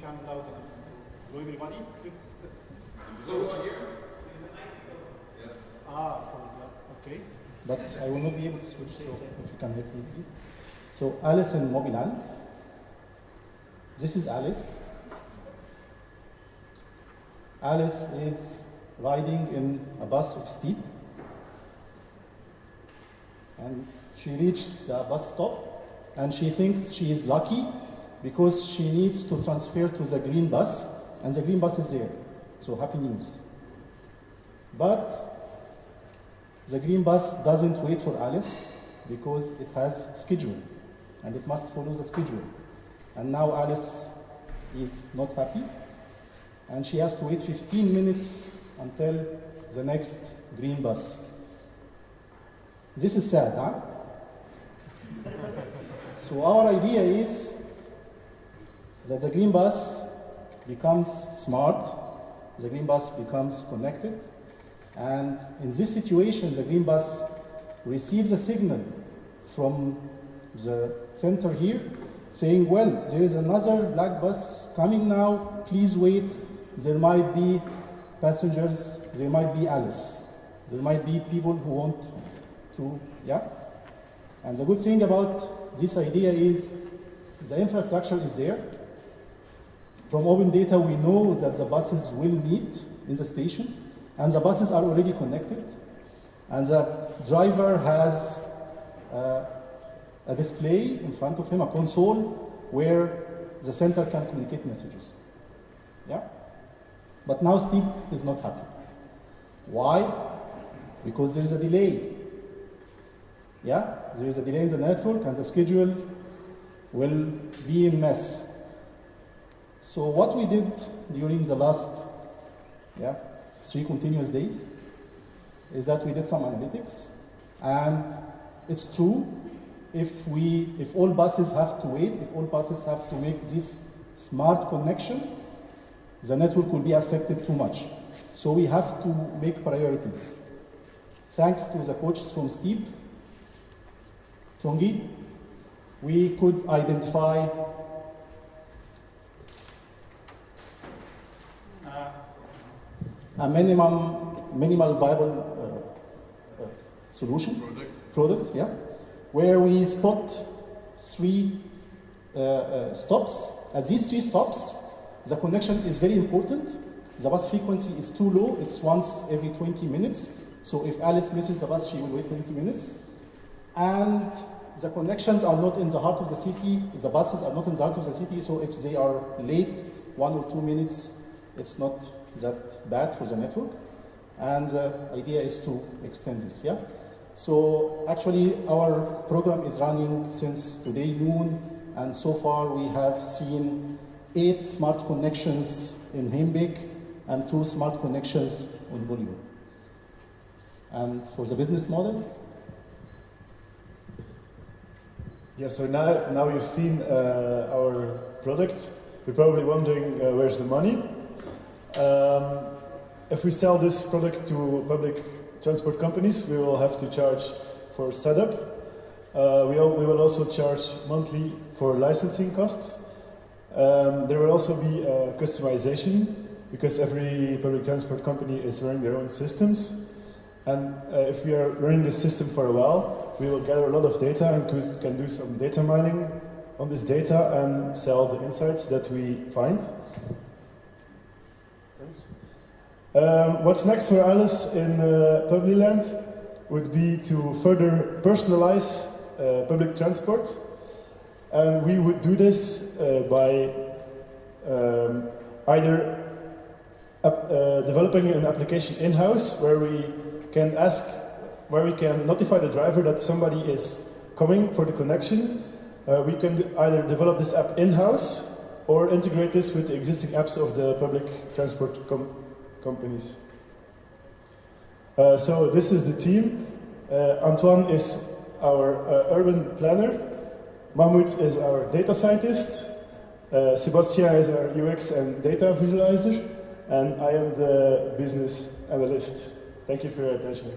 become loud enough. So everybody? So here? Yes. Okay. But I will not be able to switch, so if you can help me, please. So Alice in Mobiland. This is Alice. Alice is riding in a bus of Steep. And she reaches the bus stop, and she thinks she is lucky because she needs to transfer to the green bus, and the green bus is there. So happy news. But the green bus doesn't wait for Alice because it has schedule, and it must follow the schedule. And now Alice is not happy, and she has to wait 15 minutes until the next green bus. This is sad, huh? So our idea is that the green bus becomes smart, the green bus becomes connected, and in this situation, the green bus receives a signal from the center here saying, well, there is another black bus coming now, please wait, there might be passengers, there might be Alice, there might be people who want to, yeah? And the good thing about this idea is the infrastructure is there. From open data, we know that the buses will meet in the station, and the buses are already connected, and the driver has a display in front of him, a console, where the center can communicate messages. Yeah? But now Steve is not happy. Why? Because there is a delay. Yeah? There is a delay in the network, and the schedule will be a mess. So what we did during the last 3 continuous days is that we did some analytics, and it's true, if all buses have to wait, if all buses have to make this smart connection, the network will be affected too much. So we have to make priorities. Thanks to the coaches from Steep, Tongi, we could identify a minimal viable solution, product, yeah, where we spot 3 stops. At these 3 stops, the connection is very important. The bus frequency is too low, it's once every 20 minutes. So if Alice misses the bus, she will wait 20 minutes. And the connections are not in the heart of the city, the buses are not in the heart of the city, so if they are late 1 or 2 minutes, it's not that bad for the network. And the idea is to extend this, yeah? So actually our program is running since today noon, and so far we have seen 8 smart connections in Heimbeek and 2 smart connections on Bollywood. And for the business model? Yeah, so now you've seen our product. You're probably wondering where's the money. If we sell this product to public transport companies, we will have to charge for setup. We will also charge monthly for licensing costs. There will also be customization, because every public transport company is running their own systems. And if we are running this system for a while, we will gather a lot of data and can do some data mining on this data and sell the insights that we find. What's next for Alice in Publiland would be to further personalize public transport. And we would do this by either developing an application in-house where we can notify the driver that somebody is coming for the connection. We can either develop this app in-house or integrate this with the existing apps of the public transport companies. So this is the team. Antoine is our urban planner. Mahmoud is our data scientist. Sebastian is our UX and data visualizer. And I am the business analyst. Thank you for your attention.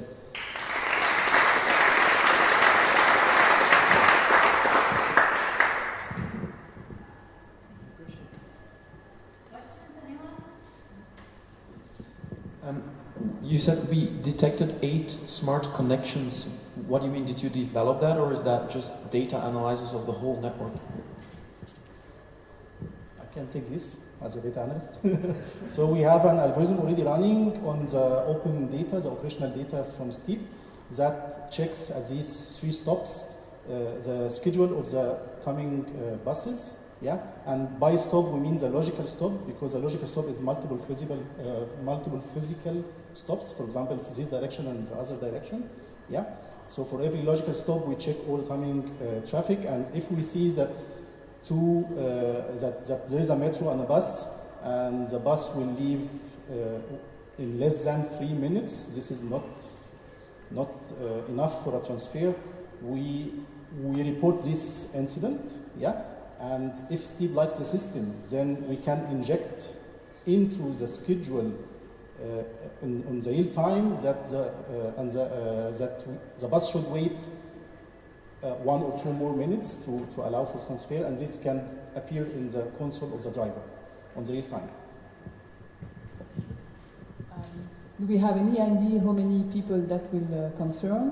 You said we detected 8 smart connections. What do you mean? Did you develop that, or is that just data analysis of the whole network? I can take this as a data analyst. So we have an algorithm already running on the open data, the operational data from Steep, that checks at these 3 stops the schedule of the coming buses. Yeah, and by stop we mean the logical stop, because the logical stop is multiple physical stops. For example, for this direction and the other direction. Yeah. So for every logical stop, we check all coming traffic, and if we see that that there is a metro and a bus, and the bus will leave in less than 3 minutes, this is not enough for a transfer. We report this incident. Yeah. And if Steve likes the system, then we can inject into the schedule in the real time that the bus should wait 1 or 2 more minutes to allow for transfer, and this can appear in the console of the driver on the real time. Do we have any idea how many people that will concern?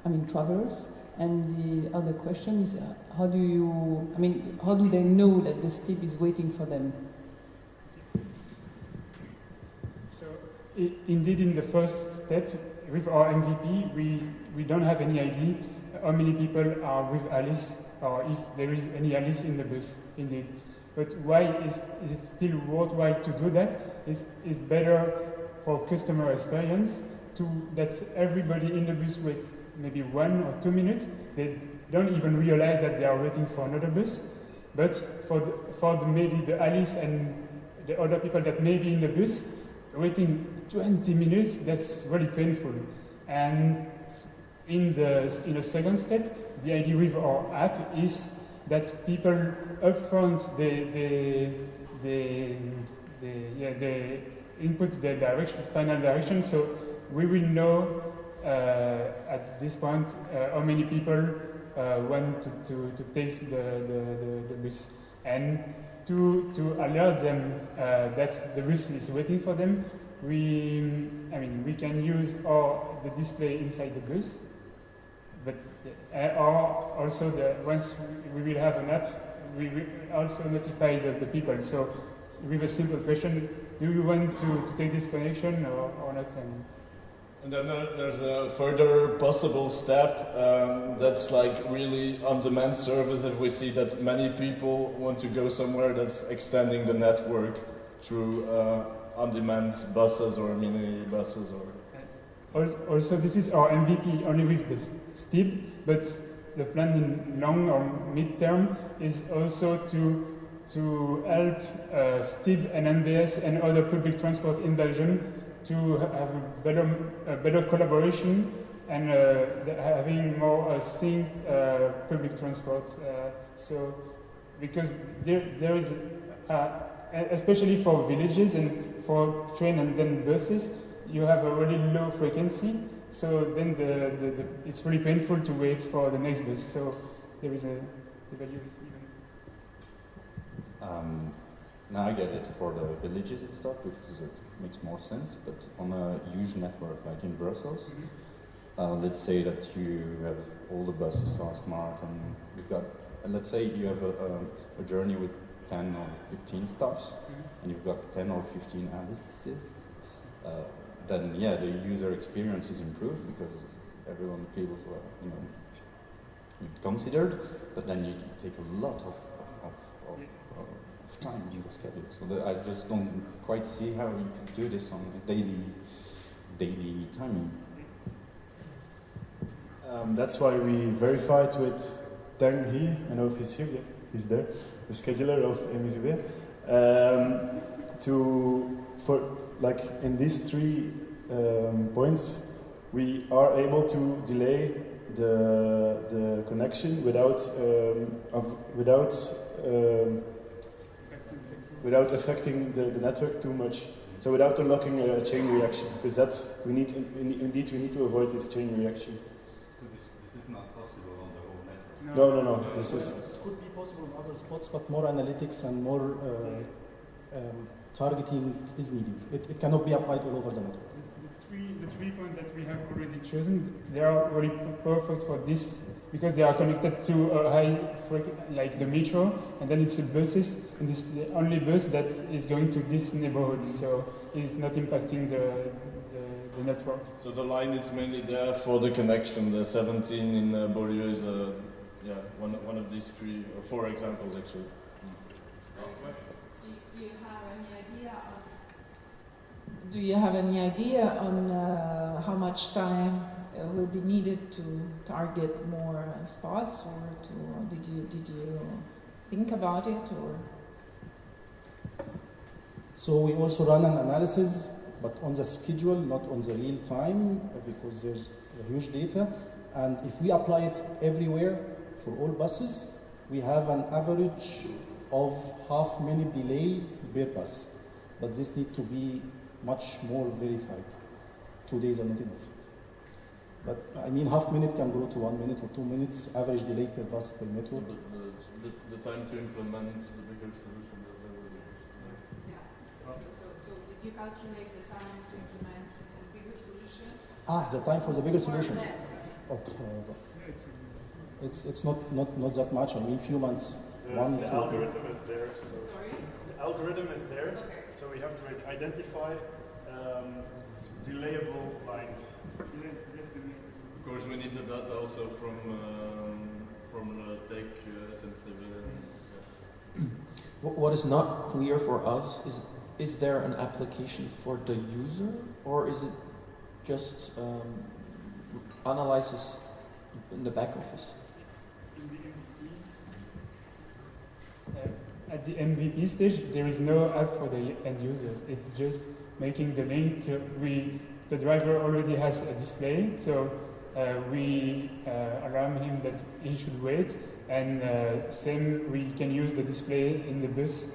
I mean, travelers. And the other question is, how do they know that the Steep is waiting for them? So, indeed, in the first step, with our MVP, we don't have any idea how many people are with Alice, or if there is any Alice in the bus, indeed. But why is it still worthwhile to do that? It's better for customer experience that everybody in the bus waits maybe 1 or 2 minutes. They don't even realize that they are waiting for another bus. But maybe the Alice and the other people that may be in the bus, waiting 20 minutes, that's really painful. And in the second step, the idea with our app is that people upfront they input the final direction, so we will know at this point how many people want to take the bus, and to alert them that the bus is waiting for them. We can use the display inside the bus, but or also once we will have an app, we will also notify the people. So with a simple question: do you want to take this connection or not? And then there's a further possible step that's like really on-demand service. If we see that many people want to go somewhere, that's extending the network through on-demand buses or mini buses. Also, this is our MVP only with the Steep, but the plan in long or mid-term is also to help Steep and NBS and other public transport in Belgium to have a better collaboration and having more synced public transport. So, because there is, especially for villages and for train and then buses, you have a really low frequency. So then it's really painful to wait for the next bus. So there is the value is even. Now I get it for the villages and stuff because it makes more sense, but on a huge network like in Brussels, let's say that you have all the buses are smart and you've got, let's say you have a journey with 10 or 15 stops, and you've got 10 or 15 Alices, then yeah, the user experience is improved because everyone feels considered, but then you take a lot of time in the schedule. So I just don't quite see how you can do this on a daily timing. That's why we verified with Deng He, I don't know if he's here yet, he's there, the scheduler of MOBIB, in these 3 points, we are able to delay the connection without affecting the network too much. So without unlocking a chain reaction, because we need to avoid this chain reaction. So this is not possible on the whole network? No. This is. It could be possible in other spots, but more analytics and more targeting is needed. It cannot be applied all over the network. three points that we have already chosen, they are really perfect for this because they are connected to a like the metro, and then it's the buses, and this is the only bus that is going to this neighborhood, so it's not impacting the network. So the line is mainly there for the connection. The 17 in Beaulieu is one of these three or four examples actually. Do you have any idea on how much time will be needed to target more spots, or did you think about it, or? So we also run an analysis, but on the schedule, not on the real time, because there's a huge data. And if we apply it everywhere for all buses, we have an average of half-minute delay per bus. But this needs to be much more verified. 2 days are not enough. But I mean, half-minute can go to 1 minute or 2 minutes, average delay per bus per metro. The time to implement the bigger solution that there was. So did you calculate the time to implement the bigger solution? The time for the bigger solution. Okay. It's not that much. I mean, few months. The algorithm is there. So the algorithm is there. Okay. So we have to identify delayable lines. Of course, we need the data also from tech sensitive. What is not clear for us is there an application for the user, or is it just analysis in the back office? At the MVP stage, there is no app for the end users. It's just making the link. So the driver already has a display, so we alarm him that he should wait, and same we can use the display in the bus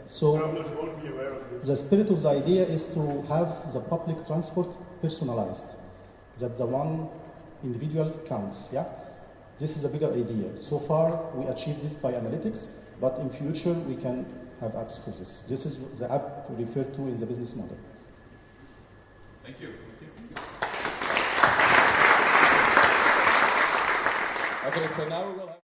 So the spirit of the idea is to have the public transport personalized, that the one individual counts. This is a bigger idea. So far, we achieved this by analytics, but in future, we can have apps for this. This is the app referred to in the business model. Thank you. Okay, so now we will have